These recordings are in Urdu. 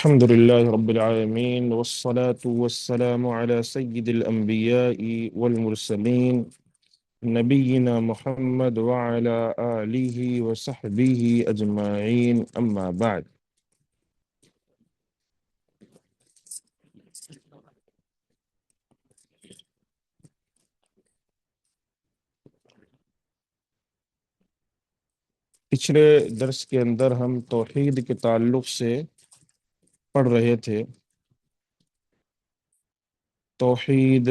الحمد لله رب العالمين والصلاة والسلام على سيد الأنبياء والمرسلين نبينا محمد وعلى آله وصحبه أجمعين أما بعد. پچھلے درس کے اندر ہم توحید کے تعلق سے پڑھ رہے تھے. توحید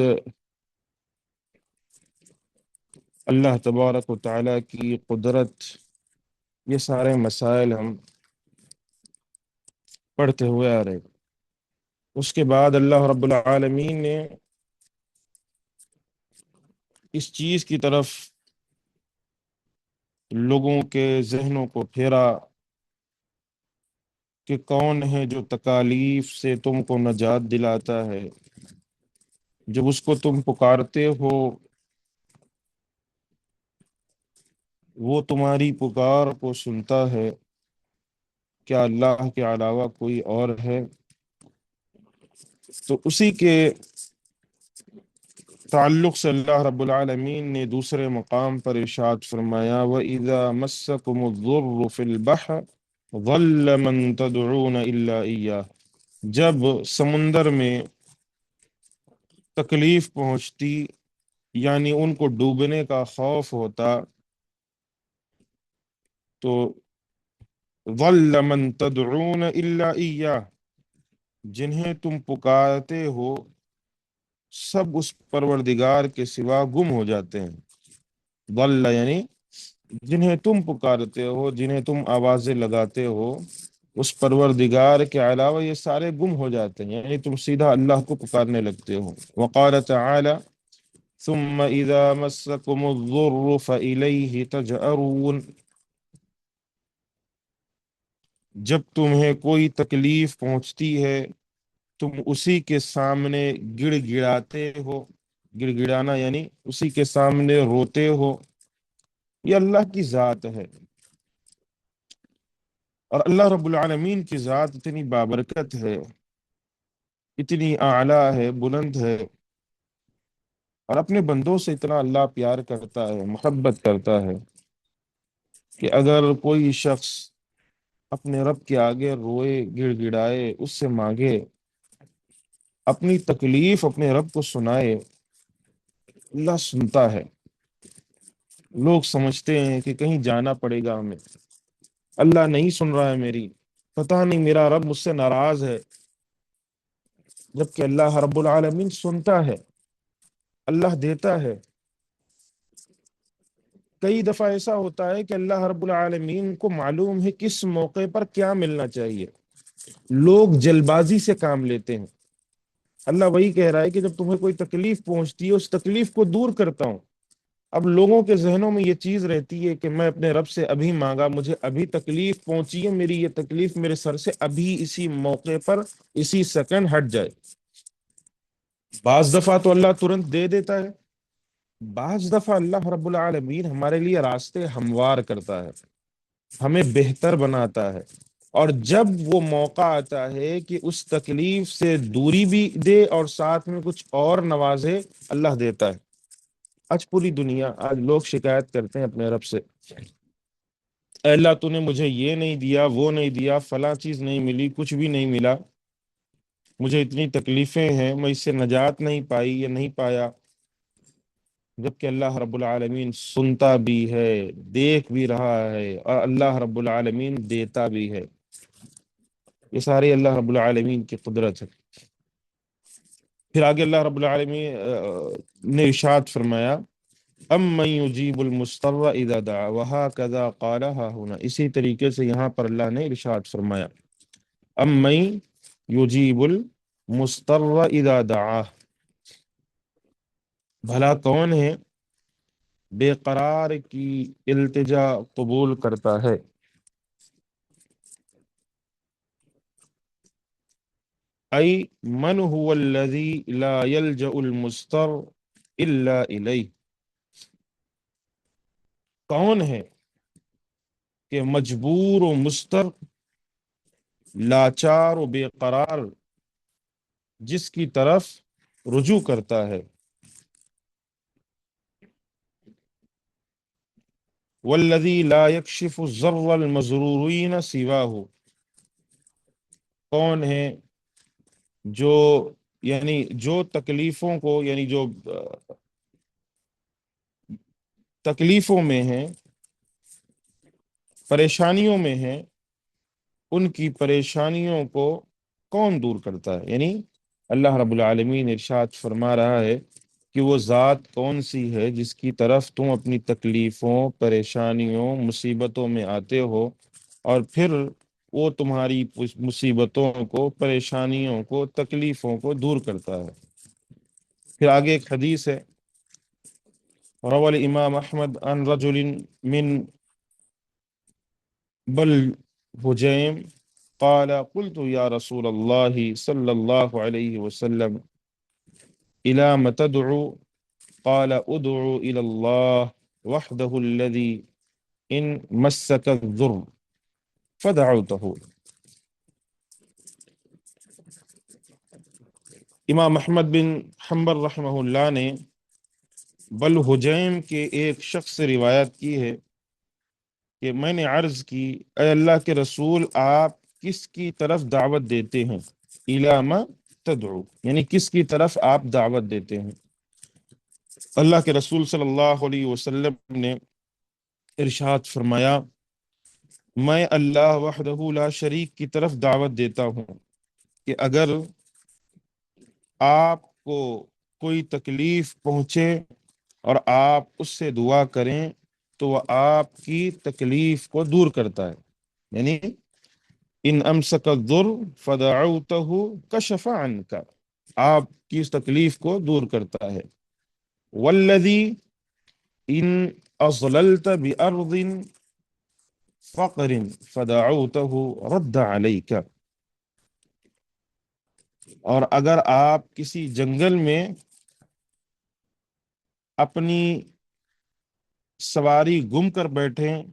اللہ تبارک و تعالیٰ کی قدرت، یہ سارے مسائل ہم پڑھتے ہوئے آ رہے. اس کے بعد اللہ رب العالمین نے اس چیز کی طرف لوگوں کے ذہنوں کو پھیرا کہ کون ہے جو تکالیف سے تم کو نجات دلاتا ہے. جب اس کو تم پکارتے ہو وہ تمہاری پکار کو سنتا ہے. کیا اللہ کے علاوہ کوئی اور ہے؟ تو اسی کے تعلق سے اللہ رب العالمین نے دوسرے مقام پر ارشاد فرمایا وَإِذَا مَسَّكُمُ الضُّرُّ فِي الْبَحْرِ ضَلَّ مَن تَدْعُونَ إِلَّا إِيَّاهُ، جب سمندر میں تکلیف پہنچتی یعنی ان کو ڈوبنے کا خوف ہوتا تو ضَلَّ مَن تَدْعُونَ إِلَّا إِيَّاهُ، جنہیں تم پکارتے ہو سب اس پروردگار کے سوا گم ہو جاتے ہیں. ضل یعنی جنہیں تم پکارتے ہو، جنہیں تم آوازیں لگاتے ہو، اس پروردگار کے علاوہ یہ سارے گم ہو جاتے ہیں، یعنی تم سیدھا اللہ کو پکارنے لگتے ہو. وقال تعالی ثم اذا مسكم الضر فإليه تجأرون، جب تمہیں کوئی تکلیف پہنچتی ہے تم اسی کے سامنے گڑ گڑاتے ہو. گڑ گڑانا یعنی اسی کے سامنے روتے ہو. یہ اللہ کی ذات ہے، اور اللہ رب العالمین کی ذات اتنی بابرکت ہے، اتنی اعلیٰ ہے، بلند ہے، اور اپنے بندوں سے اتنا اللہ پیار کرتا ہے، محبت کرتا ہے کہ اگر کوئی شخص اپنے رب کے آگے روئے، گڑ گڑائے، اس سے مانگے، اپنی تکلیف اپنے رب کو سنائے، اللہ سنتا ہے. لوگ سمجھتے ہیں کہ کہیں جانا پڑے گا ہمیں، اللہ نہیں سن رہا ہے میری، پتہ نہیں میرا رب مجھ سے ناراض ہے، جبکہ اللہ رب العالمین سنتا ہے، اللہ دیتا ہے. کئی دفعہ ایسا ہوتا ہے کہ اللہ رب العالمین کو معلوم ہے کس موقع پر کیا ملنا چاہیے، لوگ جلد بازی سے کام لیتے ہیں. اللہ وہی کہہ رہا ہے کہ جب تمہیں کوئی تکلیف پہنچتی ہے اس تکلیف کو دور کرتا ہوں. اب لوگوں کے ذہنوں میں یہ چیز رہتی ہے کہ میں اپنے رب سے ابھی مانگا، مجھے ابھی تکلیف پہنچی ہے، میری یہ تکلیف میرے سر سے ابھی اسی موقع پر اسی سیکنڈ ہٹ جائے. بعض دفعہ تو اللہ ترنت دے دیتا ہے، بعض دفعہ اللہ رب العالمین ہمارے لیے راستے ہموار کرتا ہے، ہمیں بہتر بناتا ہے. اور جب وہ موقع آتا ہے کہ اس تکلیف سے دوری بھی دے اور ساتھ میں کچھ اور نوازے، اللہ دیتا ہے. آج پوری دنیا، آج لوگ شکایت کرتے ہیں اپنے رب سے، اے اللہ تو نے مجھے یہ نہیں دیا، وہ نہیں دیا، فلاں چیز نہیں ملی، کچھ بھی نہیں ملا، مجھے اتنی تکلیفیں ہیں، میں اس سے نجات نہیں پائی یا نہیں پایا. جبکہ اللہ رب العالمین سنتا بھی ہے، دیکھ بھی رہا ہے، اور اللہ رب العالمین دیتا بھی ہے. یہ ساری اللہ رب العالمین کی قدرت ہے. پھر آگے اللہ رب العالمین نے ارشاد فرمایا امن یجیب المضطر اذا دعا وہکذا قال ها هنا، اسی طریقے سے یہاں پر اللہ نے ارشاد فرمایا امن یجیب المضطر اذا دعا، بھلا کون ہے بے قرار کی التجا قبول کرتا ہے. ای من هو الذی لا یلجأ المضطر الا الیہ، کون ہے کہ مجبور و مضطر لاچار و بے قرار جس کی طرف رجوع کرتا ہے. والذی لا یکشف الضر المضرورین سواہ. کون ہے جو یعنی جو تکلیفوں کو یعنی جو تکلیفوں میں ہیں، پریشانیوں میں ہیں، ان کی پریشانیوں کو کون دور کرتا ہے؟ یعنی اللہ رب العالمین ارشاد فرما رہا ہے کہ وہ ذات کون سی ہے جس کی طرف تم اپنی تکلیفوں، پریشانیوں، مصیبتوں میں آتے ہو، اور پھر وہ تمہاری مصیبتوں کو، پریشانیوں کو، تکلیفوں کو دور کرتا ہے. پھر آگے ایک حدیث ہے، روى الامام احمد عن رجل من بل حجیم قال قلت یا رسول اللہ صلی اللہ علیہ وسلم الى تدعو قال ادعو الى اللہ وحدہ الذی ان مسک الضر فدعوته. امام احمد بن حنبل رحمہ اللہ نے بل حجیم کے ایک شخص سے روایت کی ہے کہ میں نے عرض کی، اے اللہ کے رسول، آپ کس کی طرف دعوت دیتے ہیں؟ اِلَى مَا تدعو، یعنی کس کی طرف آپ دعوت دیتے ہیں؟ اللہ کے رسول صلی اللہ علیہ وسلم نے ارشاد فرمایا، میں اللہ وحدہ لا شریک کی طرف دعوت دیتا ہوں کہ اگر آپ کو کوئی تکلیف پہنچے اور آپ اس سے دعا کریں تو وہ آپ کی تکلیف کو دور کرتا ہے. یعنی ان امسک الضر فدعوتہ کشف عنک، آپ کی اس تکلیف کو دور کرتا ہے. والذی ان اضللت بارض فقر فدعوتہ رد علیک، اور اگر آپ کسی جنگل میں اپنی سواری گم کر بیٹھیں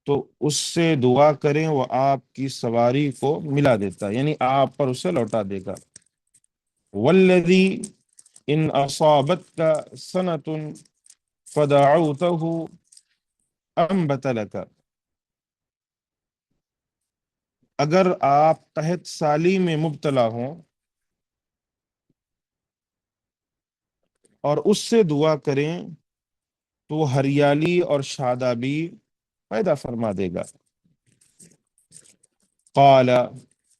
تو اس سے دعا کریں، وہ آپ کی سواری کو ملا دیتا ہے، یعنی آپ پر اسے لوٹا دے گا. والذی ان اصابتک سنۃ فدعوتہ انبت لک، اگر آپ قحط سالی میں مبتلا ہوں اور اس سے دعا کریں تو وہ ہریالی اور شادابی پیدا فرما دے گا. قال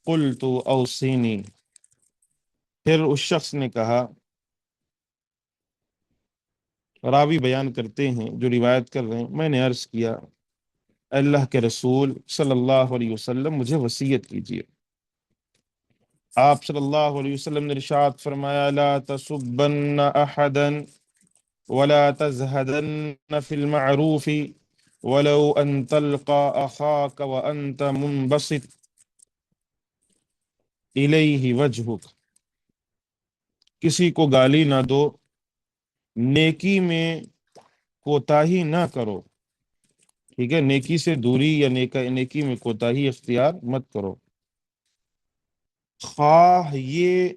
قلت اوصینی، پھر اس شخص نے کہا، راوی بیان کرتے ہیں جو روایت کر رہے ہیں، میں نے عرض کیا، اللہ کے رسول صلی اللہ علیہ وسلم مجھے وصیت کیجیے. آپ صلی اللہ علیہ وسلم نے ارشاد فرمایا، لا تسبن احدا ولا تزهدن في المعروف ولو ان تلقى اخاك وانت منبسط الیہ وجهك، کسی کو گالی نہ دو، نیکی میں کوتاہی نہ کرو. ٹھیک ہے، نیکی سے دوری یا نیکی میں کوتاہی اختیار مت کرو. خواہ یہ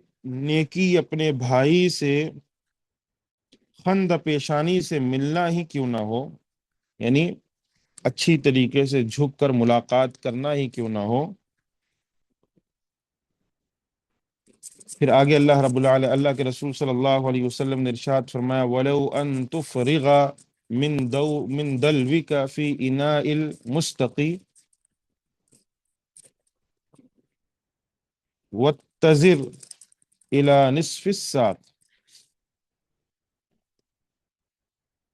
نیکی اپنے بھائی سے خند پیشانی سے ملنا ہی کیوں نہ ہو، یعنی اچھی طریقے سے جھک کر ملاقات کرنا ہی کیوں نہ ہو. پھر آگے اللہ کے رسول صلی اللہ علیہ وسلم نے ارشاد فرمایا، وَلَوْ أَن تُفْرِغَ من دلوك في إناء المستقی واتزر إلى نصف الساق،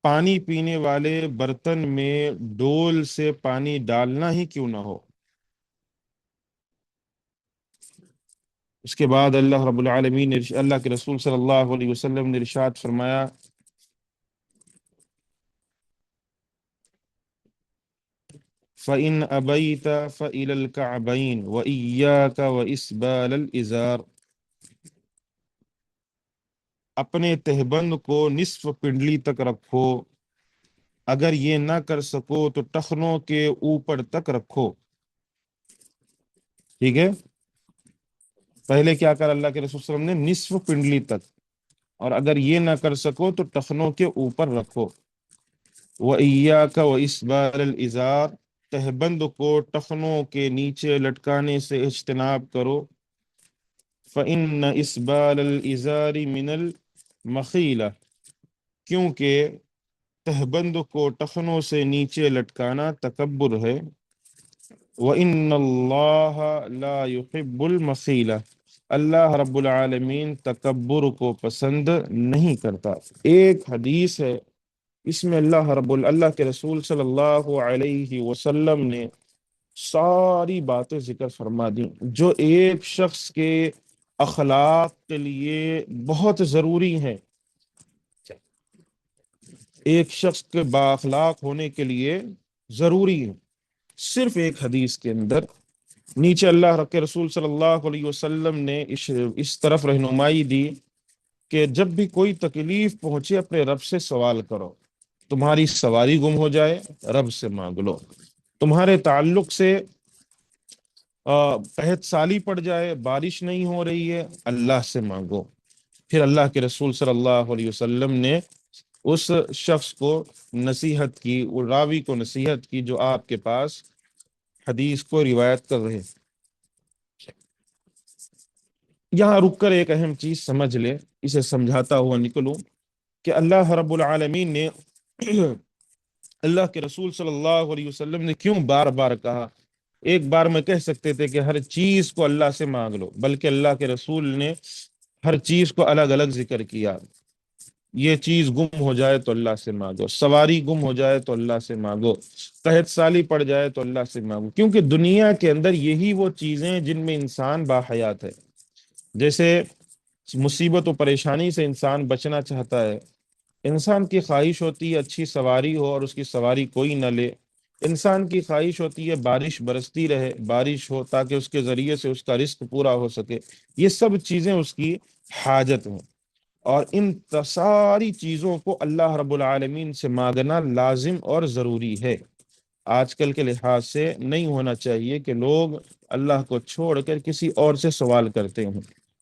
پانی پینے والے برتن میں ڈول سے پانی ڈالنا ہی کیوں نہ ہو. اس کے بعد اللہ رب العالمین اللہ کے رسول صلی اللہ علیہ وسلم نے ارشاد فرمایا، فَإِنْ أَبَيْتَ فَإِلَى الْكَعْبَيْنِ وَإِيَّاكَ وَإِسْبَالَ الْإِزَارِ، اپنے تہبند کو نصف پنڈلی تک رکھو، اگر یہ نہ کر سکو تو ٹخنوں کے اوپر تک رکھو. ٹھیک ہے، پہلے کیا کر اللہ کے رسول صلی اللہ علیہ وسلم نے؟ نصف پنڈلی تک، اور اگر یہ نہ کر سکو تو ٹخنوں کے اوپر رکھو۔ وَإِيَّاكَ وَإِسْبَالَ الْإِزَارِ، تہبند کو ٹخنوں کے نیچے لٹکانے سے اجتناب کرو۔ فَإِنَّ إِسْبَالَ الْإِزَارِ مِنَ الْمَخِيلَةِ، کیونکہ تہبند کو ٹخنوں سے نیچے لٹکانا تکبر ہے۔ وَإِنَّ اللَّهَ لَا يُحِبُّ الْمَخِيلَةَ، اللہ رب العالمین تکبر کو پسند نہیں کرتا۔ ایک حدیث ہے، اس میں اللہ کے رسول صلی اللہ علیہ وسلم نے ساری باتیں ذکر فرما دی جو ایک شخص کے اخلاق کے لیے بہت ضروری ہیں، ایک شخص کے بااخلاق ہونے کے لیے ضروری ہے۔ صرف ایک حدیث کے اندر نیچے اللہ کے رسول صلی اللہ علیہ وسلم نے اس طرف رہنمائی دی کہ جب بھی کوئی تکلیف پہنچے اپنے رب سے سوال کرو، تمہاری سواری گم ہو جائے رب سے مانگ لو، تمہارے تعلق سے قحط سالی پڑ جائے، بارش نہیں ہو رہی ہے، اللہ سے مانگو۔ پھر اللہ کے رسول صلی اللہ علیہ وسلم نے اس شخص کو نصیحت کی، وہ راوی کو نصیحت کی جو آپ کے پاس حدیث کو روایت کر رہے۔ یہاں رک کر ایک اہم چیز سمجھ لے، اسے سمجھاتا ہوا نکلوں کہ اللہ رب العالمین نے اللہ کے رسول صلی اللہ علیہ وسلم نے کیوں بار بار کہا؟ ایک بار میں کہہ سکتے تھے کہ ہر چیز کو اللہ سے مانگ لو، بلکہ اللہ کے رسول نے ہر چیز کو الگ الگ ذکر کیا۔ یہ چیز گم ہو جائے تو اللہ سے مانگو، سواری گم ہو جائے تو اللہ سے مانگو، قحط سالی پڑ جائے تو اللہ سے مانگو، کیونکہ دنیا کے اندر یہی وہ چیزیں جن میں انسان باحیات ہے۔ جیسے مصیبت و پریشانی سے انسان بچنا چاہتا ہے، انسان کی خواہش ہوتی ہے اچھی سواری ہو اور اس کی سواری کوئی نہ لے، انسان کی خواہش ہوتی ہے بارش برستی رہے، بارش ہو تاکہ اس کے ذریعے سے اس کا رزق پورا ہو سکے۔ یہ سب چیزیں اس کی حاجت ہیں، اور ان ساری چیزوں کو اللہ رب العالمین سے مانگنا لازم اور ضروری ہے۔ آج کل کے لحاظ سے نہیں ہونا چاہیے کہ لوگ اللہ کو چھوڑ کر کسی اور سے سوال کرتے ہیں۔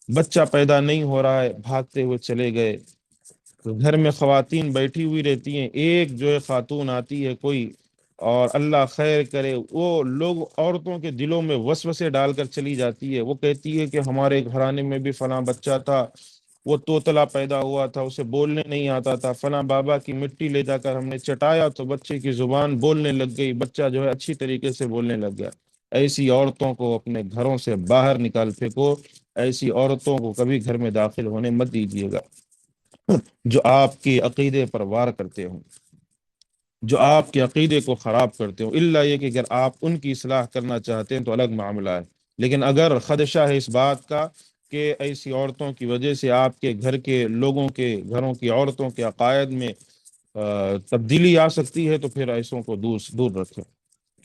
بچہ پیدا نہیں ہو رہا ہے، بھاگتے ہوئے چلے گئے، گھر میں خواتین بیٹھی ہوئی رہتی ہیں، ایک جو ہے خاتون آتی ہے کوئی، اور اللہ خیر کرے وہ لوگ عورتوں کے دلوں میں وسوسے ڈال کر چلی جاتی ہے۔ وہ کہتی ہے کہ ہمارے گھرانے میں بھی فلاں بچہ تھا، وہ توتلا پیدا ہوا تھا، اسے بولنے نہیں آتا تھا، فلاں بابا کی مٹی لے جا کر ہم نے چٹایا تو بچے کی زبان بولنے لگ گئی، بچہ جو ہے اچھی طریقے سے بولنے لگ گیا۔ ایسی عورتوں کو اپنے گھروں سے باہر نکال پھینکو، ایسی عورتوں کو کبھی گھر میں داخل ہونے مت دیجیے گا جو آپ کے عقیدے پر وار کرتے ہوں، جو آپ کے عقیدے کو خراب کرتے ہوں۔ الا یہ کہ اگر آپ ان کی اصلاح کرنا چاہتے ہیں تو الگ معاملہ ہے، لیکن اگر خدشہ ہے اس بات کا کہ ایسی عورتوں کی وجہ سے آپ کے گھر کے لوگوں کے گھروں کی عورتوں کے عقائد میں تبدیلی آ سکتی ہے، تو پھر ایسوں کو دور دور رکھیں،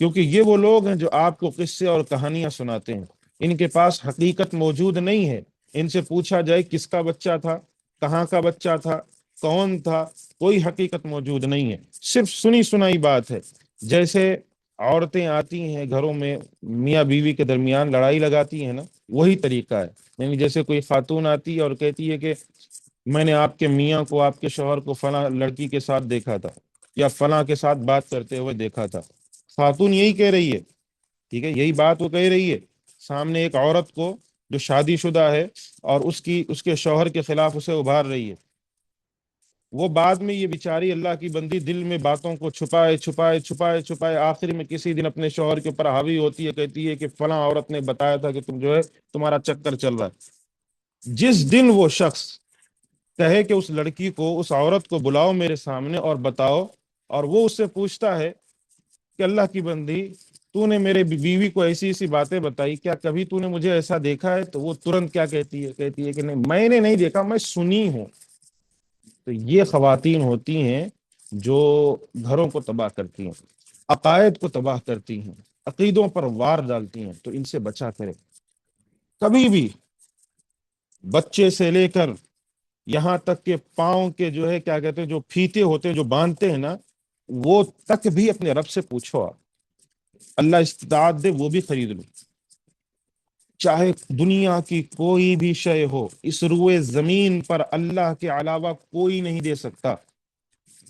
کیونکہ یہ وہ لوگ ہیں جو آپ کو قصے اور کہانیاں سناتے ہیں، ان کے پاس حقیقت موجود نہیں ہے۔ ان سے پوچھا جائے کس کا بچہ تھا، کہاں کا بچہ تھا، کون تھا، کوئی حقیقت موجود نہیں ہے، صرف سنی سنائی بات ہے۔ جیسے عورتیں آتی ہیں گھروں میں، میاں بیوی کے درمیان لڑائی لگاتی ہیں نا، وہی طریقہ ہے۔ یعنی جیسے کوئی خاتون آتی ہے اور کہتی ہے کہ میں نے آپ کے میاں کو، آپ کے شوہر کو فلاں لڑکی کے ساتھ دیکھا تھا، یا فلاں کے ساتھ بات کرتے ہوئے دیکھا تھا۔ خاتون یہی کہہ رہی ہے، ٹھیک ہے، یہی بات وہ کہہ رہی ہے سامنے ایک عورت کو جو شادی شدہ ہے اور اس کے شوہر کے خلاف اسے ابھار رہی ہے۔ وہ بعد میں یہ بیچاری اللہ کی بندی دل میں باتوں کو چھپائے چھپائے چھپائے چھپائے آخر میں کسی دن اپنے شوہر کے اوپر حاوی ہوتی ہے، کہتی ہے کہ فلاں عورت نے بتایا تھا کہ تم جو ہے تمہارا چکر چل رہا ہے۔ جس دن وہ شخص کہے کہ اس لڑکی کو، اس عورت کو بلاؤ میرے سامنے اور بتاؤ، اور وہ اس سے پوچھتا ہے کہ اللہ کی بندی تو نے میرے بیوی کو ایسی ایسی باتیں بتائی، کیا کبھی تو نے مجھے ایسا دیکھا ہے؟ تو وہ ترنت کیا کہتی ہے؟ کہتی ہے کہ نہیں، میں نے نہیں دیکھا، میں سنی ہوں۔ تو یہ خواتین ہوتی ہیں جو گھروں کو تباہ کرتی ہیں، عقائد کو تباہ کرتی ہیں، عقیدوں پر وار ڈالتی ہیں، تو ان سے بچا کرے۔ کبھی بھی بچے سے لے کر یہاں تک کہ پاؤں کے جو ہے کیا کہتے ہیں، جو پھیتے ہوتے ہیں جو باندھتے ہیں نا، وہ تک بھی اپنے رب سے پوچھو آپ، اللہ استطاعت دے وہ بھی خرید لو۔ چاہے دنیا کی کوئی بھی شے ہو، اس روئے زمین پر اللہ کے علاوہ کوئی نہیں دے سکتا،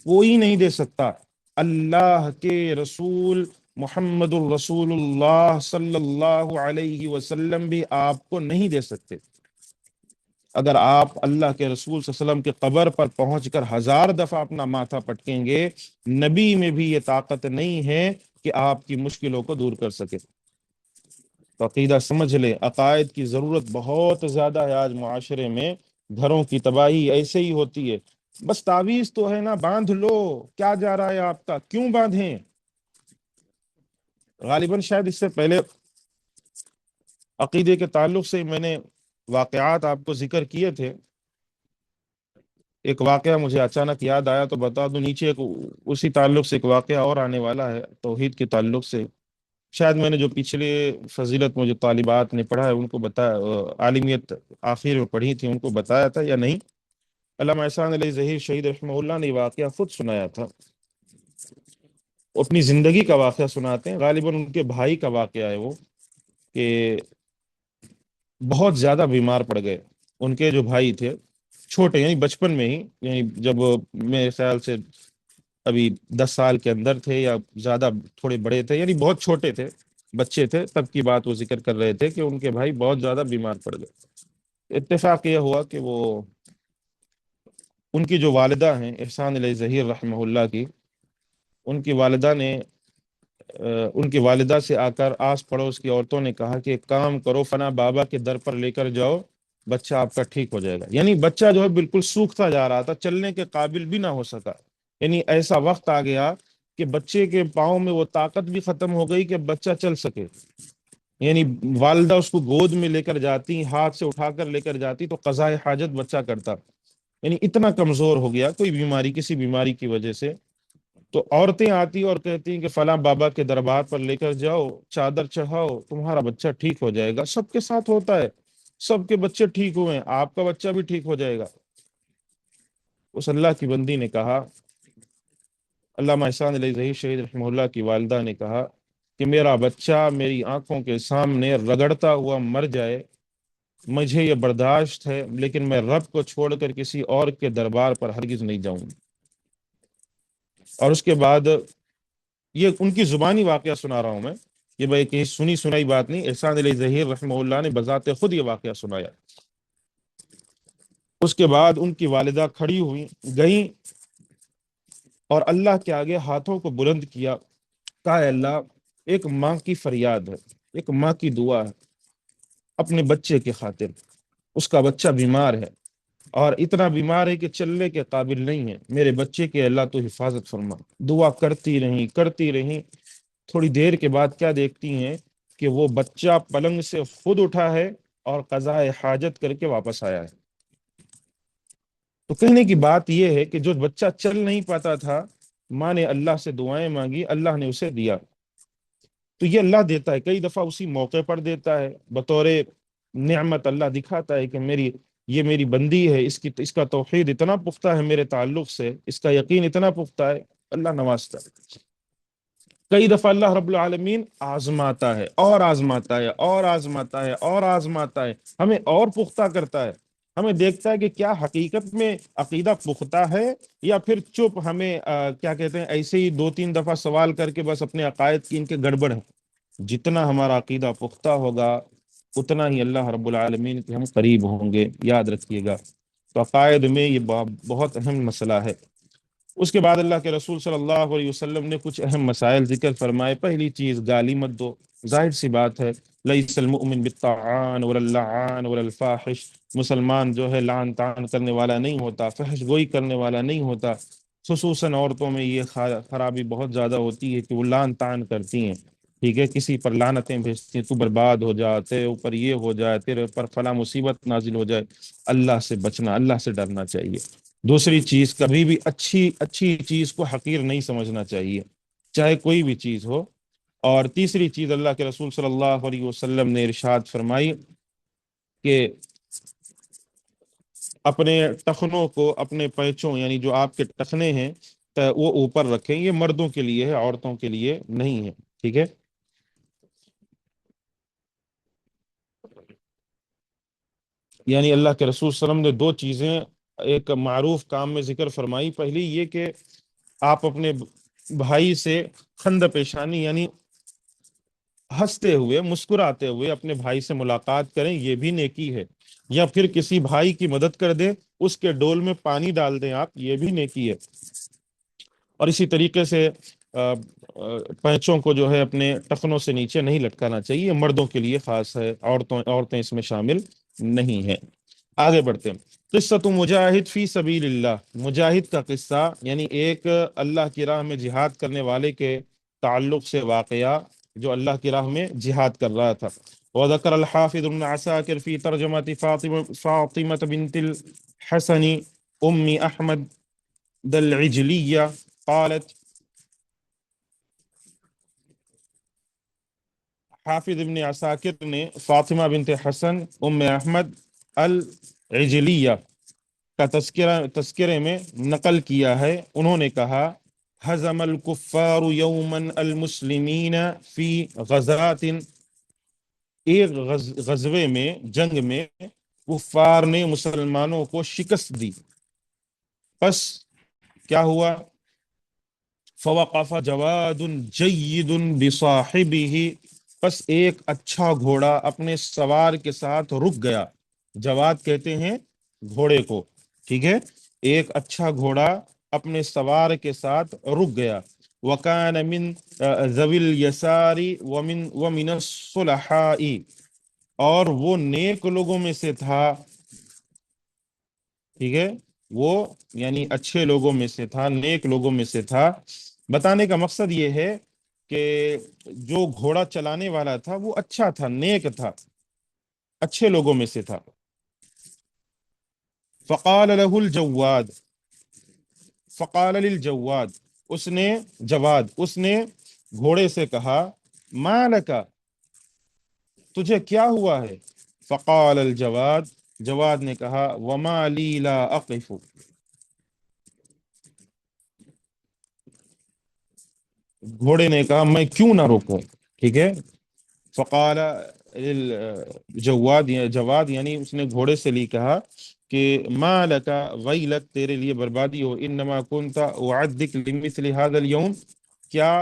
کوئی نہیں دے سکتا۔ اللہ کے رسول محمد الرسول اللہ صلی اللہ علیہ وسلم بھی آپ کو نہیں دے سکتے۔ اگر آپ اللہ کے رسول صلی اللہ علیہ وسلم کے قبر پر پہنچ کر 1000 دفعہ اپنا ماتھا پٹکیں گے، نبی میں بھی یہ طاقت نہیں ہے کہ آپ کی مشکلوں کو دور کر سکے۔ تو عقیدہ سمجھ لے، عقائد کی ضرورت بہت زیادہ ہے آج معاشرے میں۔ گھروں کی تباہی ایسے ہی ہوتی ہے، بس تعویذ تو ہے نا، باندھ لو، کیا جا رہا ہے آپ کا، کیوں باندھیں؟ غالباً شاید اس سے پہلے عقیدے کے تعلق سے میں نے واقعات آپ کو ذکر کیے تھے۔ ایک واقعہ مجھے اچانک یاد آیا تو بتا دوں، نیچے اسی تعلق سے ایک واقعہ اور آنے والا ہے توحید کے تعلق سے۔ شاید میں نے جو پچھلے فضیلت مجھے طالبات نے پڑھا ہے ان کو بتایا، عالمیت آخر میں پڑھی تھی، ان کو بتایا تھا یا نہیں؟ علامہ احسان علی ظہیر شہید رحمہ اللہ نے یہ واقعہ خود سنایا تھا، وہ اپنی زندگی کا واقعہ سناتے ہیں۔ غالباً ان کے بھائی کا واقعہ ہے وہ، کہ بہت زیادہ بیمار پڑ گئے۔ ان کے جو بھائی تھے چھوٹے، یعنی بچپن میں ہی، یعنی جب میرے خیال سے ابھی 10 سال کے اندر تھے یا زیادہ تھوڑے بڑے تھے، یعنی بہت چھوٹے تھے، بچے تھے، تب کی بات وہ ذکر کر رہے تھے کہ ان کے بھائی بہت زیادہ بیمار پڑ گئے۔ اتفاق یہ ہوا کہ وہ ان کی جو والدہ ہیں احسان علیہ ظہیر رحمہ اللہ کی، ان کی والدہ نے ان کی والدہ سے آ کر آس پڑوس کی عورتوں نے کہا کہ ایک کام کرو، فنا بابا کے در پر لے کر جاؤ، بچہ آپ کا ٹھیک ہو جائے گا۔ یعنی بچہ جو ہے بالکل سوکھتا جا رہا تھا، چلنے کے قابل بھی نہ ہو سکا، یعنی ایسا وقت آ گیا کہ بچے کے پاؤں میں وہ طاقت بھی ختم ہو گئی کہ بچہ چل سکے۔ یعنی والدہ اس کو گود میں لے کر جاتی، ہاتھ سے اٹھا کر لے کر جاتی تو قضاء حاجت بچہ کرتا، یعنی اتنا کمزور ہو گیا کوئی بیماری، کسی بیماری کی وجہ سے۔ تو عورتیں آتی اور کہتی ہیں کہ فلاں بابا کے دربار پر لے کر جاؤ، چادر چڑھاؤ، تمہارا بچہ ٹھیک ہو جائے گا۔ سب کے ساتھ ہوتا ہے، سب کے بچے ٹھیک ہوئے ہیں، آپ کا بچہ بھی ٹھیک ہو جائے گا۔ اس اللہ کی بندی نے کہا، علامہ احسان علیہ ظہیر شہید رحمہ اللہ کی والدہ نے کہا کہ میرا بچہ میری آنکھوں کے سامنے رگڑتا ہوا مر جائے، مجھے یہ برداشت ہے، لیکن میں رب کو چھوڑ کر کسی اور کے دربار پر ہرگز نہیں جاؤں گی۔ اور اس کے بعد یہ ان کی زبانی واقعہ سنا رہا ہوں میں، یہ بھائی کہیں سنی سنائی بات نہیں، احسان علیہ ظہیر رحمہ اللہ نے بذات خود یہ واقعہ سنایا۔ اس کے بعد ان کی والدہ کھڑی ہوئی، گئیں اور اللہ کے آگے ہاتھوں کو بلند کیا، کہا اے اللہ، ایک ماں کی فریاد ہے، ایک ماں کی دعا ہے اپنے بچے کی خاطر، اس کا بچہ بیمار ہے اور اتنا بیمار ہے کہ چلنے کے قابل نہیں ہے، میرے بچے کے اللہ تو حفاظت فرما۔ دعا کرتی رہیں کرتی رہیں، تھوڑی دیر کے بعد کیا دیکھتی ہیں کہ وہ بچہ پلنگ سے خود اٹھا ہے اور قضاء حاجت کر کے واپس آیا ہے۔ تو کہنے کی بات یہ ہے کہ جو بچہ چل نہیں پاتا تھا، ماں نے اللہ سے دعائیں مانگی، اللہ نے اسے دیا۔ تو یہ اللہ دیتا ہے، کئی دفعہ اسی موقع پر دیتا ہے، بطور نعمت اللہ دکھاتا ہے کہ یہ میری بندی ہے، اس کا توحید اتنا پختہ ہے میرے تعلق سے، اس کا یقین اتنا پختہ ہے، اللہ نوازتا ہے۔ کئی دفعہ اللہ رب العالمین آزماتا ہے اور آزماتا ہے اور آزماتا ہے اور آزماتا ہے، ہمیں اور پختہ کرتا ہے، ہمیں دیکھتا ہے کہ کیا حقیقت میں عقیدہ پختہ ہے یا پھر چپ ہمیں کیا کہتے ہیں، ایسے ہی 2 3 دفعہ سوال کر کے بس اپنے عقائد کی ان کے گڑبڑ ہے۔ جتنا ہمارا عقیدہ پختہ ہوگا اتنا ہی اللہ رب العالمین کے ہم قریب ہوں گے، یاد رکھیے گا۔ تو عقائد میں یہ بہت اہم مسئلہ ہے۔ اس کے بعد اللہ کے رسول صلی اللہ علیہ وسلم نے کچھ اہم مسائل ذکر فرمائے۔ پہلی چیز، گالی مت دو، ظاہر سی بات ہے، لیس المؤمن بالطعان ولا اللعان ولا الفاحش، مسلمان جو ہے لعن طعن کرنے والا نہیں ہوتا، فحش گوئی کرنے والا نہیں ہوتا۔ خصوصاً عورتوں میں یہ خرابی بہت زیادہ ہوتی ہے کہ وہ لعن طعن کرتی ہیں، ٹھیک ہے، کسی پر لعنتیں بھیجتی ہیں، تو برباد ہو جا، تیرے اوپر یہ ہو جائے، تیرے اوپر فلاں مصیبت نازل ہو جائے۔ اللہ سے بچنا، اللہ سے ڈرنا چاہیے۔ دوسری چیز، کبھی بھی اچھی اچھی چیز کو حقیر نہیں سمجھنا چاہیے، چاہے کوئی بھی چیز ہو۔ اور تیسری چیز، اللہ کے رسول صلی اللہ علیہ وسلم نے ارشاد فرمائی کہ اپنے ٹخنوں کو، اپنے پیچوں، یعنی جو آپ کے ٹخنے ہیں وہ اوپر رکھیں، یہ مردوں کے لیے ہے، عورتوں کے لیے نہیں ہے، ٹھیک ہے۔ یعنی اللہ کے رسول صلی اللہ علیہ وسلم نے دو چیزیں ایک معروف کام میں ذکر فرمائی. پہلی یہ کہ آپ اپنے بھائی سے خند پیشانی یعنی ہنستے ہوئے مسکراتے ہوئے اپنے بھائی سے ملاقات کریں، یہ بھی نیکی ہے. یا پھر کسی بھائی کی مدد کر دیں، اس کے ڈول میں پانی ڈال دیں آپ، یہ بھی نیکی ہے. اور اسی طریقے سے پینچوں کو جو ہے اپنے ٹخنوں سے نیچے نہیں لٹکانا چاہیے، یہ مردوں کے لیے خاص ہے، عورتیں اس میں شامل نہیں ہیں. آگے بڑھتے ہیں. قصۃ مجاہد فی سبیل اللہ، مجاہد کا قصہ یعنی ایک اللہ کی راہ میں جہاد کرنے والے کے تعلق سے واقعہ جو اللہ کی راہ میں جہاد کر رہا تھا. وذکر الحافظ ابن عساکر فی ترجمۃ فاطمہ بنت الحسن ام احمد العجلیہ قالت. حافظ ابن عساکر نے فاطمہ بنت حسن ام احمد العجلیہ کا تذکرے میں نقل کیا ہے. انہوں نے کہا ہزم الکفار یوما المسلمین فی غزات، ایک غزوے میں جنگ میں کفار نے مسلمانوں کو شکست دی. پس کیا ہوا؟ فوقف جواد جید بصاحبہ، پس ایک اچھا گھوڑا اپنے سوار کے ساتھ رک گیا. جواد کہتے ہیں گھوڑے کو، ٹھیک ہے. ایک اچھا گھوڑا اپنے سوار کے ساتھ رک گیا. وَكَانَ مِنْ ذَوِي الْيَسَارِ وَمِنَ الصُّلَحَاءِ، اور وہ نیک لوگوں میں سے تھا، ٹھیک ہے. وہ یعنی اچھے لوگوں میں سے تھا، نیک لوگوں میں سے تھا. بتانے کا مقصد یہ ہے کہ جو گھوڑا چلانے والا تھا وہ اچھا تھا، نیک تھا، اچھے لوگوں میں سے تھا. فقال له الجواد، فقال للجواد، اس نے گھوڑے سے کہا ما لکا، تجھے کیا ہوا ہے؟ فقال الجواد، جواد نے کہا وما لی لا اقف، گھوڑے نے کہا میں کیوں نہ رکوں، ٹھیک ہے. فقال جواد، جواد یعنی اس نے گھوڑے سے لی کہا کہ ما لکا ویلک، تیرے لیے بربادی ہو. انما کنت اعدک لمثل هذا اليوم، کیا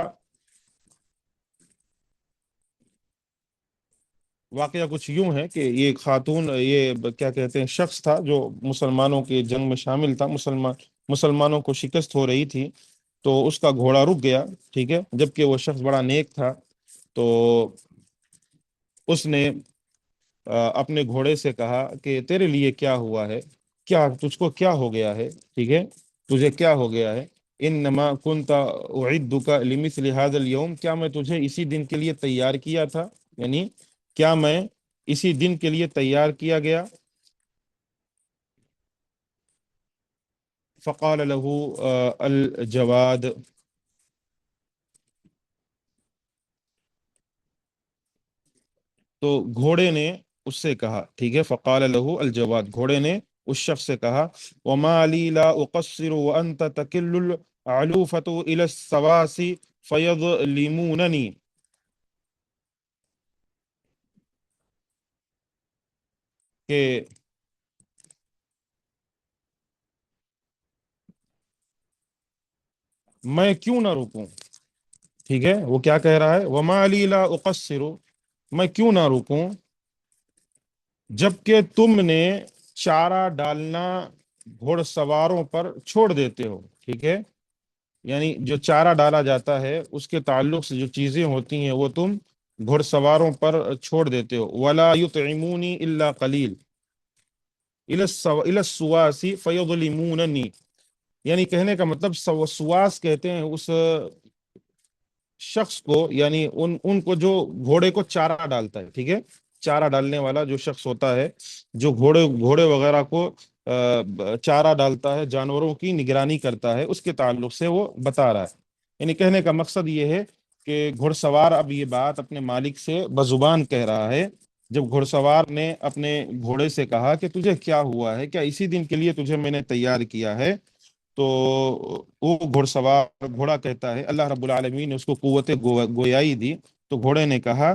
واقعہ کچھ یوں ہے کہ یہ خاتون، یہ کیا کہتے ہیں، شخص تھا جو مسلمانوں کے جنگ میں شامل تھا، مسلمانوں کو شکست ہو رہی تھی، تو اس کا گھوڑا رک گیا، ٹھیک ہے. جبکہ وہ شخص بڑا نیک تھا. تو اس نے اپنے گھوڑے سے کہا کہ تیرے لیے کیا ہوا ہے، کیا تجھ کو کیا ہو گیا ہے، ٹھیک ہے، تجھے کیا ہو گیا ہے. انما کنت اعدک لمثل هذا اليوم، کیا میں تجھے اسی دن کے لیے تیار کیا تھا، یعنی کیا میں اسی دن کے لیے تیار کیا گیا. فقال له الجواد، تو گھوڑے نے اس سے کہا، ٹھیک ہے. فقال له الجواد، گھوڑے نے اس شخص سے کہا وما لی لا اقصر وانت تکل العلوفة الى السواس فيظلمونني، کہ میں کیوں نہ رکوں، ٹھیک ہے. وہ کیا کہہ رہا ہے؟ وما لی لا اقصر، میں کیوں نہ رکوں جبکہ تم نے چارہ ڈالنا گھوڑ سواروں پر چھوڑ دیتے ہو، ٹھیک ہے. یعنی جو چارہ ڈالا جاتا ہے اس کے تعلق سے جو چیزیں ہوتی ہیں وہ تم گھڑ سواروں پر چھوڑ دیتے ہو. ولا یطعمونی الا قلیل الی السواس فیظلموننی، یعنی کہنے کا مطلب سواس کہتے ہیں اس شخص کو، یعنی ان کو جو گھوڑے کو چارہ ڈالتا ہے، ٹھیک ہے. چارہ ڈالنے والا جو شخص ہوتا ہے، جو گھوڑے وغیرہ کو چارہ ڈالتا ہے، جانوروں کی نگرانی کرتا ہے، اس کے تعلق سے وہ بتا رہا ہے. یعنی کہنے کا مقصد یہ ہے کہ گھڑ سوار اب یہ بات اپنے مالک سے بزبان کہہ رہا ہے. جب گھڑ سوار نے اپنے گھوڑے سے کہا کہ تجھے کیا ہوا ہے، کیا اسی دن کے لیے تجھے میں نے تیار کیا ہے، تو وہ گھڑ سوار گھوڑا کہتا ہے اللہ رب العالمین نے اس کو قوت گویائی دی. تو گھوڑے نے کہا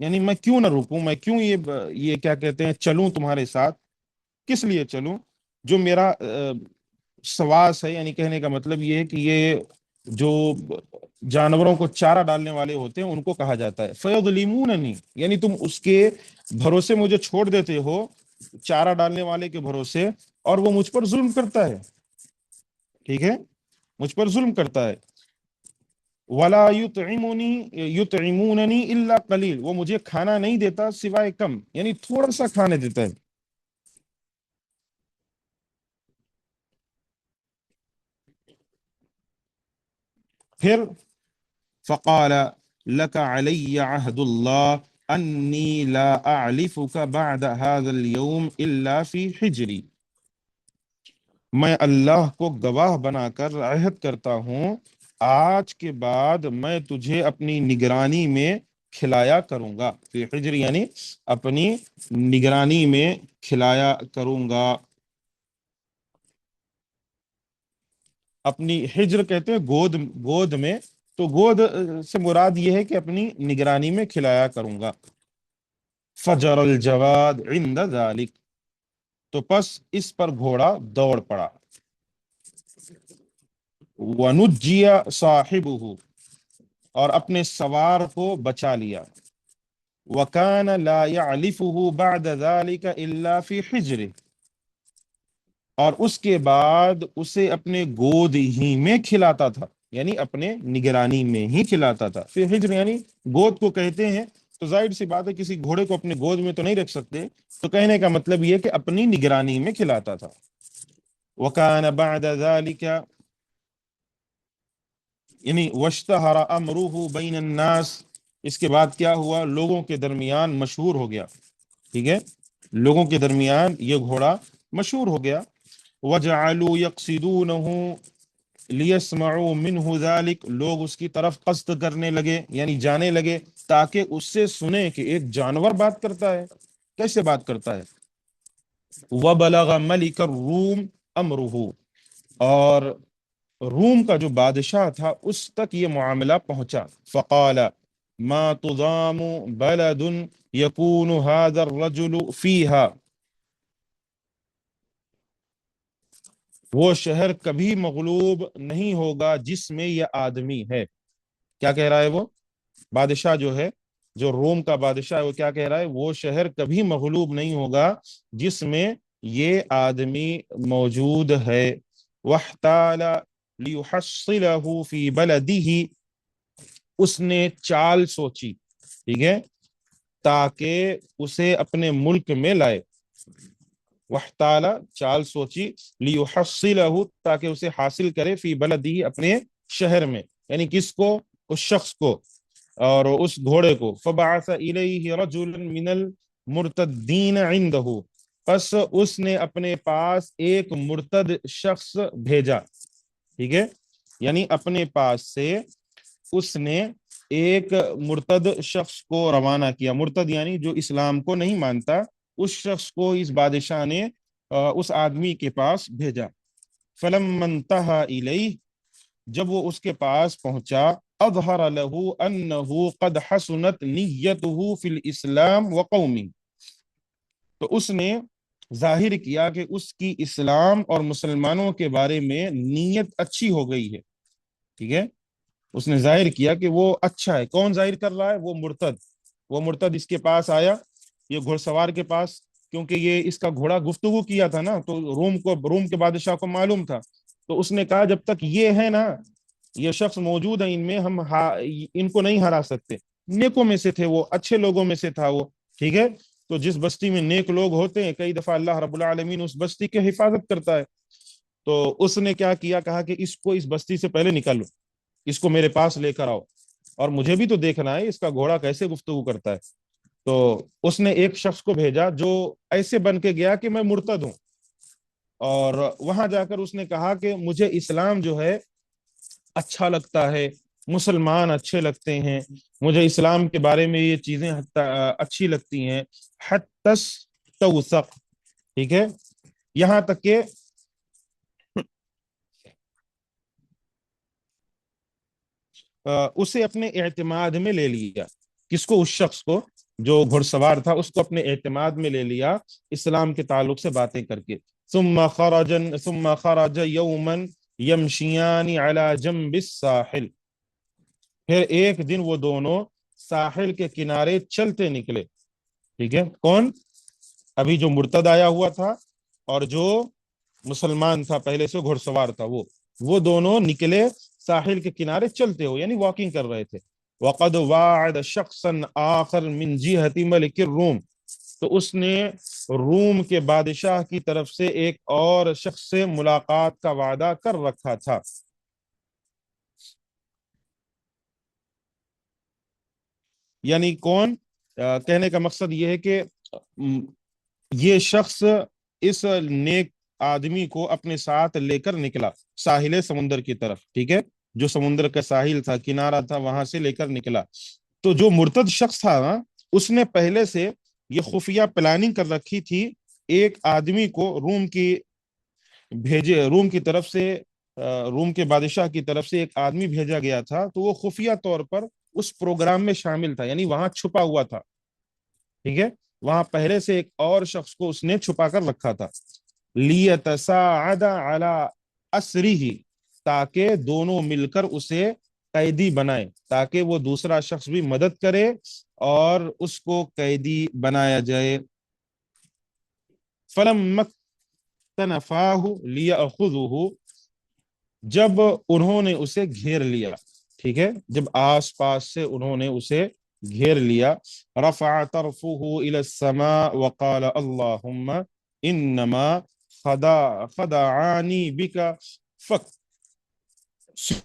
یعنی میں کیوں نہ رکوں، میں کیوں یہ کیا کہتے ہیں چلوں تمہارے ساتھ، کس لیے چلوں؟ جو میرا سواس ہے، یعنی کہنے کا مطلب یہ ہے کہ یہ جو جانوروں کو چارہ ڈالنے والے ہوتے ہیں ان کو کہا جاتا ہے فیظلموننی، یعنی تم اس کے بھروسے مجھے چھوڑ دیتے ہو، چارہ ڈالنے والے کے بھروسے، اور وہ مجھ پر ظلم کرتا ہے، ٹھیک ہے، مجھ پر ظلم کرتا ہے، ولا یطعموننی الا قلیل، وہ مجھے کھانا نہیں دیتا سوائے کم، یعنی تھوڑا سا کھانے دیتا ہے۔ پھر فقال لك علي عهد الله انی لا اعلفك بعد هذا اليوم الا في حجری، میں اللہ کو گواہ بنا کر عہد کرتا ہوں، آج کے بعد میں تجھے اپنی نگرانی میں کھلایا کروں گا، فی حجر یعنی اپنی نگرانی میں کھلایا کروں گا، اپنی حجر کہتے ہیں گود، گود میں، تو گود سے مراد یہ ہے کہ اپنی نگرانی میں کھلایا کروں گا۔ فجر الجواد عند ذلك، تو پس اس پر گھوڑا دوڑ پڑا، ونجی صاحبہ، اور اپنے سوار کو بچا لیا، وکان لا يعلفه بعد ذلك الا في حجره، اور اس کے بعد اسے اپنے گود ہی میں کھلاتا تھا، یعنی اپنے نگرانی میں ہی کھلاتا تھا، پھر حجر یعنی گود کو کہتے ہیں، تو ظاہر سی بات ہے کسی گھوڑے کو اپنے گود میں تو نہیں رکھ سکتے، تو کہنے کا مطلب یہ کہ اپنی نگرانی میں کھلاتا تھا۔ وکان بعد ذلك، یعنی واشتہر امرہ بین الناس، اس کے بعد کیا ہوا، لوگوں کے درمیان مشہور ہو گیا، ٹھیک ہے، لوگوں کے درمیان یہ گھوڑا مشہور ہو گیا، وجعلوا یقصدونہ لیسمعوا منہ ذلک، لوگ اس کی طرف قصد کرنے لگے، یعنی جانے لگے تاکہ اس سے سنیں کہ ایک جانور بات کرتا ہے، کیسے بات کرتا ہے۔ وبلغ ملک الروم امرہ، اور روم کا جو بادشاہ تھا اس تک یہ معاملہ پہنچا، فقال ما تضام بلد یکون هذا الرجل فیہا، وہ شہر کبھی مغلوب نہیں ہوگا جس میں یہ آدمی ہے، کیا کہہ رہا ہے وہ بادشاہ جو ہے، جو روم کا بادشاہ ہے، وہ کیا کہہ رہا ہے، وہ شہر کبھی مغلوب نہیں ہوگا جس میں یہ آدمی موجود ہے، واحتال لیحصلہ فی بلدہ، اس نے چال سوچی، ٹھیک ہے، تاکہ اسے اپنے ملک میں لائے، واحتال چال سوچی، لیحصلہ تاکہ اسے حاصل کرے، فی بلدہ اپنے شہر میں، یعنی کس کو، اس شخص کو اور اس گھوڑے کو، فبعث الیہ رجلا من المرتدین عندہ، پس اس نے اپنے پاس ایک مرتد شخص بھیجا، ٹھیک ہے، یعنی اپنے پاس سے اس نے ایک مرتد شخص کو روانہ کیا، مرتد یعنی جو اسلام کو نہیں مانتا، اس شخص کو اس بادشاہ نے اس آدمی کے پاس بھیجا، فلما انتہى الیہ، جب وہ اس کے پاس پہنچا، اظہر له انه قد حسنت نیته فی الاسلام وقومه، تو اس نے ظاہر کیا کہ اس کی اسلام اور مسلمانوں کے بارے میں نیت اچھی ہو گئی ہے، ٹھیک ہے، اس نے ظاہر کیا کہ وہ اچھا ہے، کون ظاہر کر رہا ہے، وہ مرتد، وہ مرتد اس کے پاس آیا، یہ گھڑ سوار کے پاس، کیونکہ یہ اس کا گھوڑا گفتگو کیا تھا نا، تو روم کے بادشاہ کو معلوم تھا، تو اس نے کہا جب تک یہ ہے نا، یہ شخص موجود ہے ان میں، ہم ان کو نہیں ہرا سکتے، نیکوں میں سے تھے وہ، اچھے لوگوں میں سے تھا وہ، ٹھیک ہے، تو جس بستی میں نیک لوگ ہوتے ہیں کئی دفعہ اللہ رب العالمین اس بستی کی حفاظت کرتا ہے، تو اس نے کیا کیا، کہا کہ اس کو اس بستی سے پہلے نکالو، اس کو میرے پاس لے کر آؤ، اور مجھے بھی تو دیکھنا ہے اس کا گھوڑا کیسے گفتگو کرتا ہے، تو اس نے ایک شخص کو بھیجا جو ایسے بن کے گیا کہ میں مرتد ہوں، اور وہاں جا کر اس نے کہا کہ مجھے اسلام جو ہے اچھا لگتا ہے، مسلمان اچھے لگتے ہیں، مجھے اسلام کے بارے میں یہ چیزیں اچھی لگتی ہیں، حتس توثق، ٹھیک ہے، یہاں تک کہ اسے اپنے اعتماد میں لے لیا. کس کو؟ اس شخص کو جو گھڑ سوار تھا، اس کو اپنے اعتماد میں لے لیا اسلام کے تعلق سے باتیں کر کے. ثم خرج یوما یمشیان علی جنب الساحل. پھر ایک دن وہ دونوں ساحل کے کنارے چلتے نکلے. ٹھیک ہے، کون؟ ابھی جو مرتد آیا ہوا تھا اور جو مسلمان تھا پہلے سے گھڑ سوار تھا، وہ دونوں نکلے ساحل کے کنارے چلتے ہو، یعنی واکنگ کر رہے تھے. وقد واعد شخصا آخر من جهة ملک الروم. تو اس نے روم کے بادشاہ کی طرف سے ایک اور شخص سے ملاقات کا وعدہ کر رکھا تھا. یعنی کون؟ کہنے کا مقصد یہ ہے کہ یہ شخص اس نیک آدمی کو اپنے ساتھ لے کر نکلا ساحل سمندر کی طرف. ٹھیک ہے، جو سمندر کا ساحل تھا، کنارہ تھا، وہاں سے لے کر نکلا. تو جو مرتد شخص تھا نا، اس نے پہلے سے یہ خفیہ پلاننگ کر رکھی تھی. ایک آدمی کو روم کی طرف سے، روم کے بادشاہ کی طرف سے ایک آدمی بھیجا گیا تھا، تو وہ خفیہ طور پر اس پروگرام میں شامل تھا، یعنی وہاں چھپا ہوا تھا. ٹھیک ہے، وہاں پہلے سے ایک اور شخص کو اس نے چھپا کر رکھا تھا. لیتساعد علی اسرہ، تاکہ دونوں مل کر اسے قیدی بنائے، تاکہ وہ دوسرا شخص بھی مدد کرے اور اس کو قیدی بنایا جائے. فلما اکتنفاہ لیأخذہ، جب انہوں نے اسے گھیر لیا. ٹھیک ہے، جب آس پاس سے انہوں نے اسے گھیر لیا. رفع طرفه الى السماء وقال اللهم انما خدعانی بك فاكفنیہما.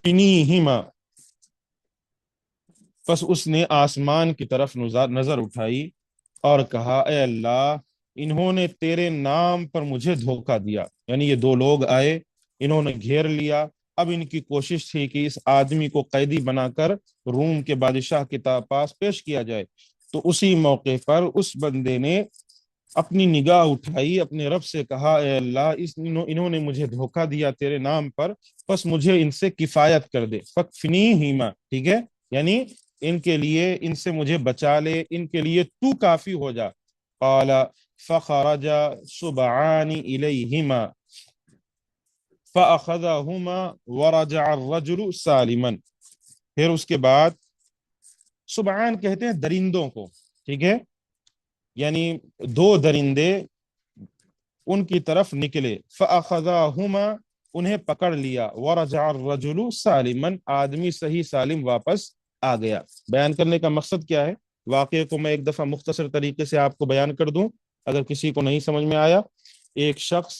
پس اس نے آسمان کی طرف نظر اٹھائی اور کہا، اے اللہ، انہوں نے تیرے نام پر مجھے دھوکہ دیا. یعنی یہ دو لوگ آئے، انہوں نے گھیر لیا. اب ان کی کوشش تھی کہ اس آدمی کو قیدی بنا کر روم کے بادشاہ کے پاس پیش کیا جائے. تو اسی موقع پر اس بندے نے اپنی نگاہ اٹھائی، اپنے رب سے کہا، اے اللہ، انہوں نے مجھے دھوکہ دیا تیرے نام پر، بس مجھے ان سے کفایت کر دے. فکفنیہما، ٹھیک ہے، یعنی ان کے لیے، ان سے مجھے بچا لے، ان کے لیے تو کافی ہو جا. قال فخرج سبعان الیہما فاخذہما ورجع الرجل سالما. پھر اس کے بعد سبعان کہتے ہیں درندوں کو. ٹھیک ہے، یعنی دو درندے ان کی طرف نکلے. فاخذہما، انہیں پکڑ لیا. ورجع الرجل سالما، آدمی صحیح سالم واپس آ گیا. بیان کرنے کا مقصد کیا ہے؟ واقعے کو میں ایک دفعہ مختصر طریقے سے آپ کو بیان کر دوں اگر کسی کو نہیں سمجھ میں آیا. ایک شخص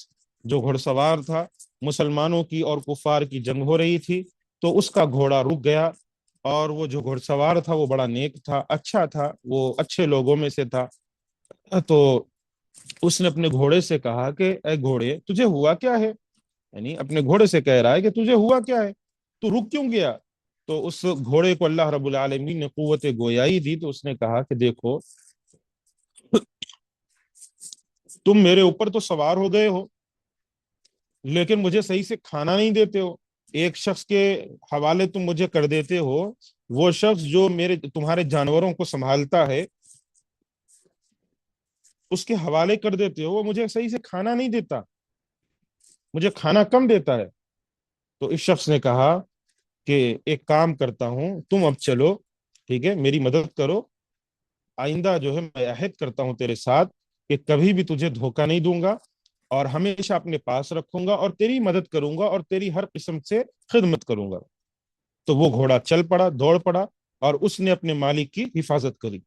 جو گھڑ سوار تھا، مسلمانوں کی اور کفار کی جنگ ہو رہی تھی، تو اس کا گھوڑا رک گیا. اور وہ جو گھڑ سوار تھا وہ بڑا نیک تھا، اچھا تھا، وہ اچھے لوگوں میں سے تھا. تو اس نے اپنے گھوڑے سے کہا کہ اے گھوڑے، تجھے ہوا کیا ہے؟ یعنی اپنے گھوڑے سے کہہ رہا ہے کہ تجھے ہوا کیا ہے، تو رک کیوں گیا؟ تو اس گھوڑے کو اللہ رب العالمین نے قوت گویائی دی. تو اس نے کہا کہ دیکھو، تم میرے اوپر تو سوار ہو گئے ہو، لیکن مجھے صحیح سے کھانا نہیں دیتے ہو. ایک شخص کے حوالے تم مجھے کر دیتے ہو، وہ شخص جو تمہارے جانوروں کو سنبھالتا ہے، اس کے حوالے کر دیتے ہو، وہ مجھے صحیح سے کھانا نہیں دیتا، مجھے کھانا کم دیتا ہے. تو اس شخص نے کہا کہ ایک کام کرتا ہوں، تم اب چلو، ٹھیک ہے، میری مدد کرو. آئندہ جو ہے میں عہد کرتا ہوں تیرے ساتھ کہ کبھی بھی تجھے دھوکہ نہیں دوں گا اور ہمیشہ اپنے پاس رکھوں گا اور تیری مدد کروں گا اور تیری ہر قسم سے خدمت کروں گا. تو وہ گھوڑا چل پڑا، دوڑ پڑا، اور اس نے اپنے مالک کی حفاظت کری.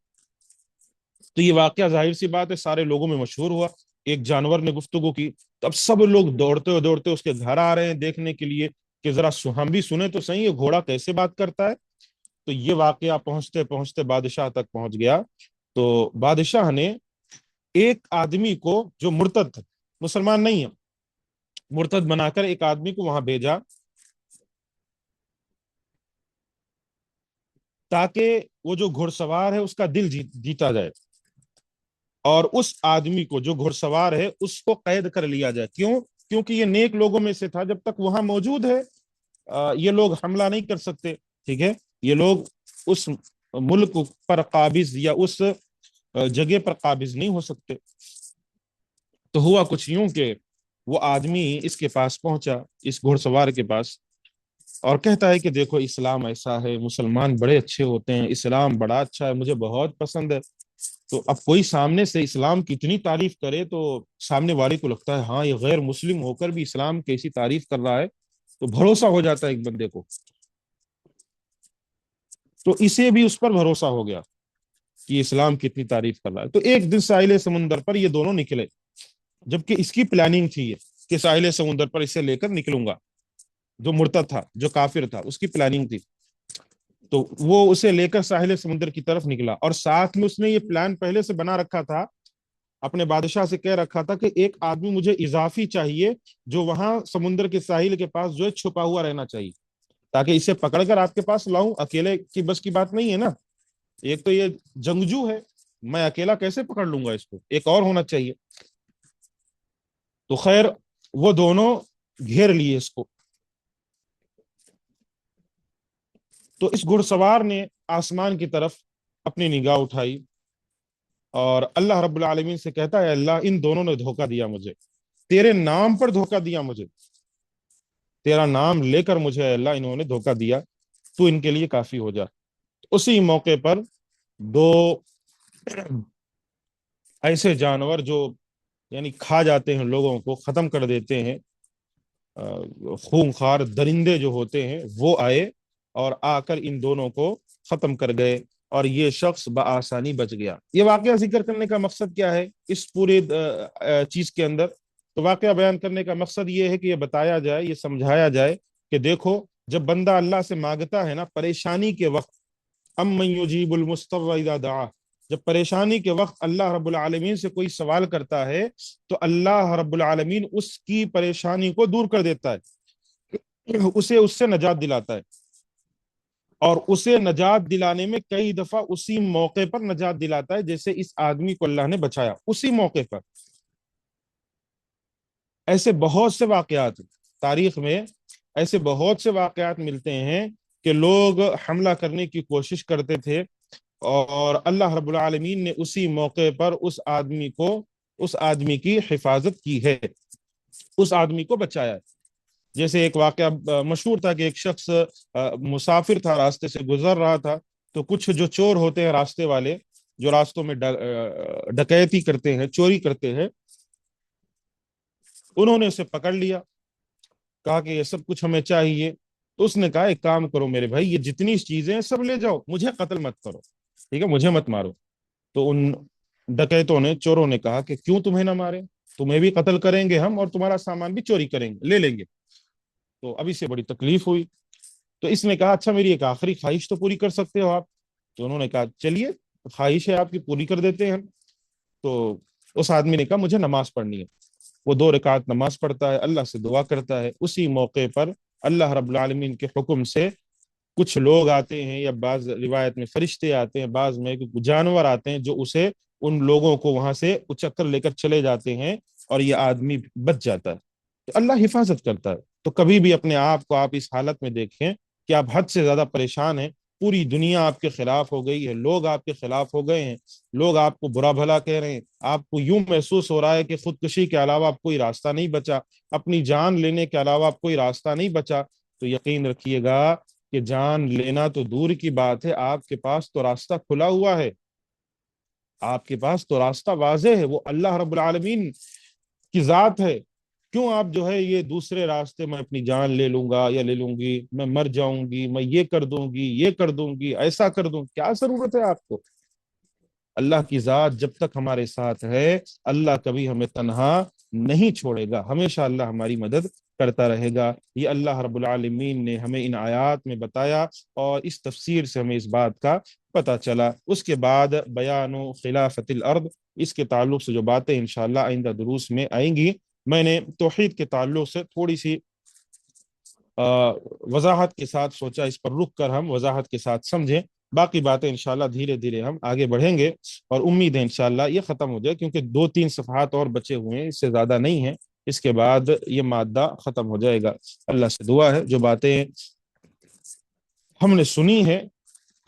تو یہ واقعہ ظاہر سی بات ہے سارے لوگوں میں مشہور ہوا. ایک جانور نے گفتگو کی تو اب سب لوگ دوڑتے دوڑتے اس کے گھر آ رہے ہیں دیکھنے کے لیے کہ ذرا ہم بھی سنیں تو صحیح، یہ گھوڑا کیسے بات کرتا ہے. تو یہ واقعہ پہنچتے پہنچتے بادشاہ تک پہنچ گیا. تو بادشاہ نے ایک آدمی کو جو مرتد تھا، مسلمان نہیں ہے، مرتد بنا کر ایک آدمی کو وہاں بھیجا تاکہ وہ جو گھڑ سوار ہے اس کا دل جیتا جائے، اور اس آدمی کو جو گھڑ سوار ہے اس کو قید کر لیا جائے. کیوں؟ کیونکہ یہ نیک لوگوں میں سے تھا، جب تک وہاں موجود ہے یہ لوگ حملہ نہیں کر سکتے. ٹھیک ہے، یہ لوگ اس ملک پر قابض یا اس جگہ پر قابض نہیں ہو سکتے۔ تو ہوا کچھ یوں کہ وہ آدمی اس کے پاس پہنچا، اس گھڑ سوار کے پاس، اور کہتا ہے کہ دیکھو اسلام ایسا ہے، مسلمان بڑے اچھے ہوتے ہیں، اسلام بڑا اچھا ہے، مجھے بہت پسند ہے۔ تو اب کوئی سامنے سے اسلام کی اتنی تعریف کرے تو سامنے والے کو لگتا ہے ہاں یہ غیر مسلم ہو کر بھی اسلام کی ایسی تعریف کر رہا ہے، تو بھروسہ ہو جاتا ہے ایک بندے کو۔ تو اسے بھی اس پر بھروسہ ہو گیا کہ اسلام کی اتنی تعریف کر رہا ہے۔ تو ایک دن ساحل سمندر پر یہ دونوں نکلے، جبکہ اس کی پلاننگ تھی یہ کہ ساحل سمندر پر اسے لے کر نکلوں گا، جو مرتد تھا، جو کافر تھا، اس کی پلاننگ تھی۔ تو وہ اسے لے کر ساحل سمندر کی طرف نکلا، اور ساتھ میں اس نے یہ پلان پہلے سے بنا رکھا تھا، اپنے بادشاہ سے کہہ رکھا تھا کہ ایک آدمی مجھے اضافی چاہیے جو وہاں سمندر کے ساحل کے پاس جو ہے چھپا ہوا رہنا چاہیے، تاکہ اسے پکڑ کر آپ کے پاس لاؤں۔ اکیلے کی بس کی بات نہیں ہے نا، ایک تو یہ جنگجو ہے، میں اکیلا کیسے پکڑ لوں گا اس کو، ایک اور ہونا چاہیے۔ تو خیر وہ دونوں گھیر لیے اس کو۔ تو اس گھڑ سوار نے آسمان کی طرف اپنی نگاہ اٹھائی اور اللہ رب العالمین سے کہتا ہے اللہ ان دونوں نے دھوکہ دیا مجھے، تیرے نام پر دھوکہ دیا مجھے، تیرا نام لے کر مجھے اے اللہ انہوں نے دھوکہ دیا، تو ان کے لیے کافی ہو جا۔ اسی موقع پر دو ایسے جانور جو یعنی کھا جاتے ہیں، لوگوں کو ختم کر دیتے ہیں، خونخوار درندے جو ہوتے ہیں، وہ آئے اور آ کر ان دونوں کو ختم کر گئے، اور یہ شخص بآسانی بچ گیا۔ یہ واقعہ ذکر کرنے کا مقصد کیا ہے اس پورے چیز کے اندر؟ تو واقعہ بیان کرنے کا مقصد یہ ہے کہ یہ بتایا جائے، یہ سمجھایا جائے کہ دیکھو جب بندہ اللہ سے مانگتا ہے نا پریشانی کے وقت، امن یجیب المضطر اذا دعا، جب پریشانی کے وقت اللہ رب العالمین سے کوئی سوال کرتا ہے تو اللہ رب العالمین اس کی پریشانی کو دور کر دیتا ہے، اسے اس سے نجات دلاتا ہے، اور اسے نجات دلانے میں کئی دفعہ اسی موقع پر نجات دلاتا ہے، جیسے اس آدمی کو اللہ نے بچایا اسی موقع پر۔ ایسے بہت سے واقعات تاریخ میں، ایسے بہت سے واقعات ملتے ہیں کہ لوگ حملہ کرنے کی کوشش کرتے تھے اور اللہ رب العالمین نے اسی موقع پر اس آدمی کی حفاظت کی ہے، اس آدمی کو بچایا ہے۔ جیسے ایک واقعہ مشہور تھا کہ ایک شخص مسافر تھا، راستے سے گزر رہا تھا، تو کچھ جو چور ہوتے ہیں راستے والے، جو راستوں میں ڈکیتی کرتے ہیں، چوری کرتے ہیں، انہوں نے اسے پکڑ لیا، کہا کہ یہ سب کچھ ہمیں چاہیے۔ تو اس نے کہا ایک کام کرو میرے بھائی، یہ جتنی چیزیں ہیں سب لے جاؤ، مجھے قتل مت کرو، ٹھیک ہے، مجھے مت مارو۔ تو ان ڈکیتوں نے، چوروں نے کہا کہ کیوں تمہیں نہ مارے، تمہیں بھی قتل کریں گے ہم، اور تمہارا سامان بھی چوری کریں گے، لے لیں گے۔ تو ابھی سے بڑی تکلیف ہوئی، تو اس نے کہا اچھا میری ایک آخری خواہش تو پوری کر سکتے ہو آپ؟ تو انہوں نے کہا چلیے خواہش ہے آپ کی پوری کر دیتے ہیں ہم۔ تو اس آدمی نے کہا مجھے نماز پڑھنی ہے۔ وہ 2 رکعت نماز پڑھتا ہے، اللہ سے دعا کرتا ہے، اسی موقع پر اللہ رب العالمین کے حکم سے کچھ لوگ آتے ہیں، یا بعض روایت میں فرشتے آتے ہیں، بعض میں جانور آتے ہیں جو اسے، ان لوگوں کو وہاں سے اچک کر لے کر چلے جاتے ہیں، اور یہ آدمی بچ جاتا ہے۔ تو اللہ حفاظت کرتا ہے۔ تو کبھی بھی اپنے آپ کو آپ اس حالت میں دیکھیں کہ آپ حد سے زیادہ پریشان ہیں، پوری دنیا آپ کے خلاف ہو گئی ہے، لوگ آپ کے خلاف ہو گئے ہیں، لوگ آپ کو برا بھلا کہہ رہے ہیں، آپ کو یوں محسوس ہو رہا ہے کہ خودکشی کے علاوہ آپ کوئی راستہ نہیں بچا، اپنی جان لینے کے علاوہ آپ کوئی راستہ نہیں بچا، تو یقین رکھیے گا کہ جان لینا تو دور کی بات ہے، آپ کے پاس تو راستہ کھلا ہوا ہے، آپ کے پاس تو راستہ واضح ہے، وہ اللہ رب العالمین کی ذات ہے۔ کیوں آپ جو ہے یہ دوسرے راستے میں اپنی جان لے لوں گا یا لے لوں گی، میں مر جاؤں گی، میں یہ کر دوں گی، یہ کر دوں گی، ایسا کر دوں، کیا ضرورت ہے آپ کو؟ اللہ کی ذات جب تک ہمارے ساتھ ہے، اللہ کبھی ہمیں تنہا نہیں چھوڑے گا، ہمیشہ اللہ ہماری مدد کرتا رہے گا۔ یہ اللہ رب العالمین نے ہمیں ان آیات میں بتایا، اور اس تفسیر سے ہمیں اس بات کا پتہ چلا۔ اس کے بعد بیان و خلافت الارض، اس کے تعلق سے جو باتیں انشاءاللہ آئندہ دروس میں آئیں گی، میں نے توحید کے تعلق سے تھوڑی سی وضاحت کے ساتھ سوچا اس پر رک کر ہم وضاحت کے ساتھ سمجھیں، باقی باتیں انشاءاللہ دھیرے دھیرے ہم آگے بڑھیں گے، اور امید ہے انشاءاللہ یہ ختم ہو جائے، کیونکہ 2-3 صفحات اور بچے ہوئے ہیں، اس سے زیادہ نہیں ہیں، اس کے بعد یہ مادہ ختم ہو جائے گا۔ اللہ سے دعا ہے جو باتیں ہم نے سنی ہے،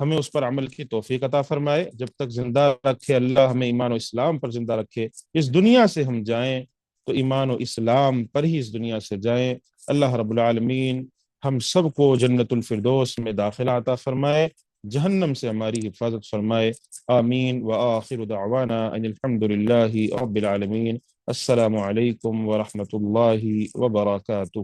ہمیں اس پر عمل کی توفیق عطا فرمائے، جب تک زندہ رکھے اللہ ہمیں ایمان و اسلام پر زندہ رکھے، اس دنیا سے ہم جائیں تو ایمان و اسلام پر ہی اس دنیا سے جائیں۔ اللہ رب العالمین ہم سب کو جنت الفردوس میں داخلہ عطا فرمائے، جہنم سے ہماری حفاظت فرمائے، آمین۔ وآخر دعوانا ان الحمد للہ رب العالمین۔ السلام علیکم ورحمۃ اللہ وبرکاتہ۔